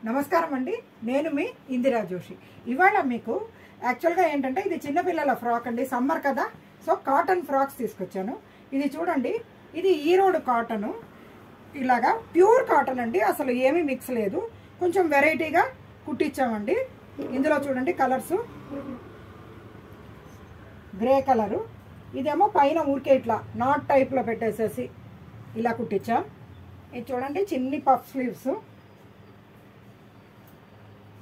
నమస్కారం అండి, నేను మీ ఇందిరా జోషి. ఇవాళ మీకు యాక్చువల్గా ఏంటంటే ఇది చిన్నపిల్లల ఫ్రాక్ అండి, సమ్మర్ కదా. సో కాటన్ ఫ్రాక్స్ తీసుకొచ్చాను. ఇది చూడండి, ఇది ఈరోడ్ కాటను, ఇలాగా ప్యూర్ కాటన్ అండి, అసలు ఏమీ మిక్స్ లేదు. కొంచెం వెరైటీగా కుట్టించామండి. ఇందులో చూడండి కలర్స్, గ్రే కలరు, ఇదేమో పైన ఊరికే ఇట్లా నాట్ టైప్లో పెట్టేసేసి ఇలా కుట్టించాం. ఇది చూడండి చిన్ని పఫ్ స్లీవ్స్,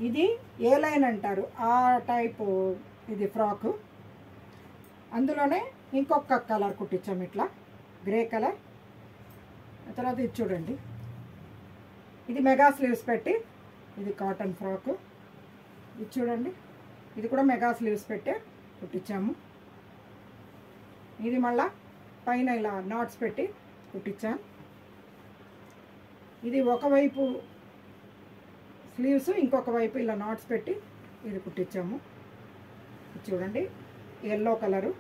ఇది ఏ లైన్ అంటారు ఆ టైపు ఇది ఫ్రాక్. అందులోనే ఇంకొక కలర్ కుట్టించాం ఇట్లా గ్రే కలర్. తర్వాత ఇది చూడండి, ఇది మెగా స్లీవ్స్ పెట్టి ఇది కాటన్ ఫ్రాక్. ఇది చూడండి, ఇది కూడా మెగా స్లీవ్స్ పెట్టి కుట్టించాము. ఇది మళ్ళా పైన ఇలా నాట్స్ పెట్టి కుట్టించాం. ఇది ఒకవైపు స్లీవ్స్, ఇంకొక వైపు ఇలా నాట్స్ పెట్టి ఇది కుట్టించాము. చూడండి ఎల్లో కలరు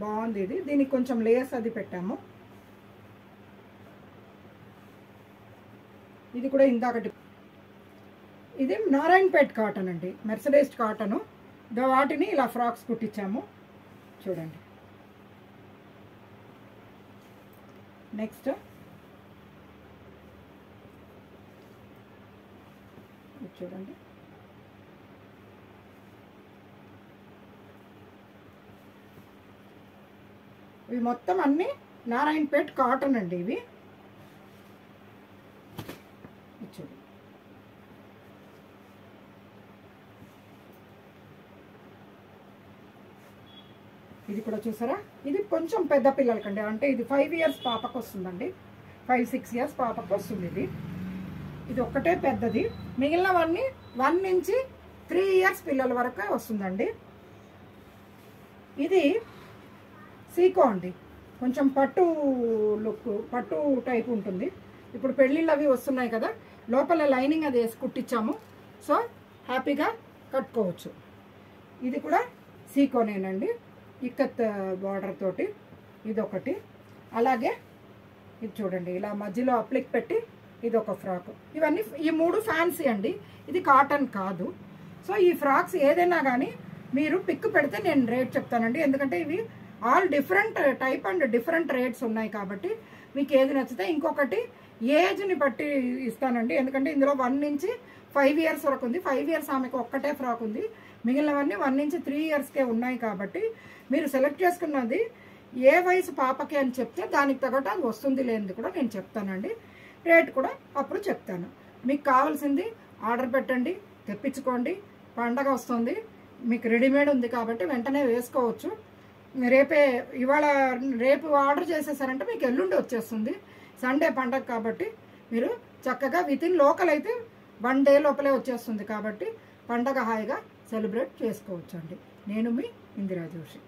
బాగుంది. ఇది దీనికి కొంచెం లేస్ అది పెట్టాము. ఇది కూడా ఇందాకటి, ఇది నారాయణపేట్ కాటన్ అండి, మెర్సరైజ్డ్ కాటను. వాటిని ఇలా ఫ్రాక్స్ కుట్టించాము. చూడండి నెక్స్ట్ చూడండి, ఇవి మొత్తం అన్ని నారాయణపేట్ కాటన్ అండి. ఇవి చూడండి, ఇది కూడా చూసారా, ఇది కొంచెం పెద్ద పిల్లలకండి, అంటే ఇది 5 years పాపకు వస్తుందండి, 5-6 years పాపకు వస్తుంది. ఇది ఒక్కటే పెద్దది, మిగిలినవన్నీ 1 నుంచి 3 years పిల్లల వరకు వస్తుందండి. ఇది సీకో అండి, కొంచెం పట్టు లుక్, పట్టు టైప్ ఉంటుంది. ఇప్పుడు పెళ్ళిళ్ళు అవి వస్తున్నాయి కదా, లోపల లైనింగ్ అది వేసి కుట్టించాము. సో హ్యాపీగా కట్టుకోవచ్చు. ఇది కూడా సీకోనేనండి, ఇక్కత్ బార్డర్ తోటి. ఇదొకటి, అలాగే ఇది చూడండి ఇలా మధ్యలో అప్లిక్ పెట్టి ఇది ఒక ఫ్రాక్. ఇవన్నీ ఈ 3 ఫ్యాన్సీ అండి, ఇది కాటన్ కాదు. సో ఈ ఫ్రాక్స్ ఏదైనా కానీ మీరు పిక్ పెడితే నేను రేట్ చెప్తానండి, ఎందుకంటే ఇవి all different type and different rates ఉన్నాయి కాబట్టి మీకు ఏది నచ్చితే. ఇంకొకటి ఏజ్ని బట్టి ఇస్తానండి, ఎందుకంటే ఇందులో 1 నుంచి 5 years వరకు ఉంది. 5 years ఆమెకు ఒక్కటే ఫ్రాక్ ఉంది, మిగిలినవన్నీ 1 నుంచి 3 yearsకే ఉన్నాయి. కాబట్టి మీరు సెలెక్ట్ చేసుకున్నది ఏ వయసు పాపకి అని చెప్తే దానికి తగ్గట్టు అది వస్తుంది లేనిది కూడా నేను చెప్తానండి. రేట్ కూడా అప్పుడు చెప్తాను. మీకు కావాల్సింది ఆర్డర్ పెట్టండి, తెప్పించుకోండి. పండగ వస్తుంది, మీకు రెడీమేడ్ ఉంది కాబట్టి వెంటనే వేసుకోవచ్చు. రేపు ఆర్డర్ చేసేసారంటే మీకు ఎల్లుండి వచ్చేస్తుంది. సండే పండగ కాబట్టి మీరు చక్కగా వితిన్ లోకల్ అయితే 1 day లోపలే వచ్చేస్తుంది కాబట్టి పండగ హాయిగా సెలబ్రేట్ చేసుకోవచ్చు అండి. నేను మీ ఇందిరా జోషి.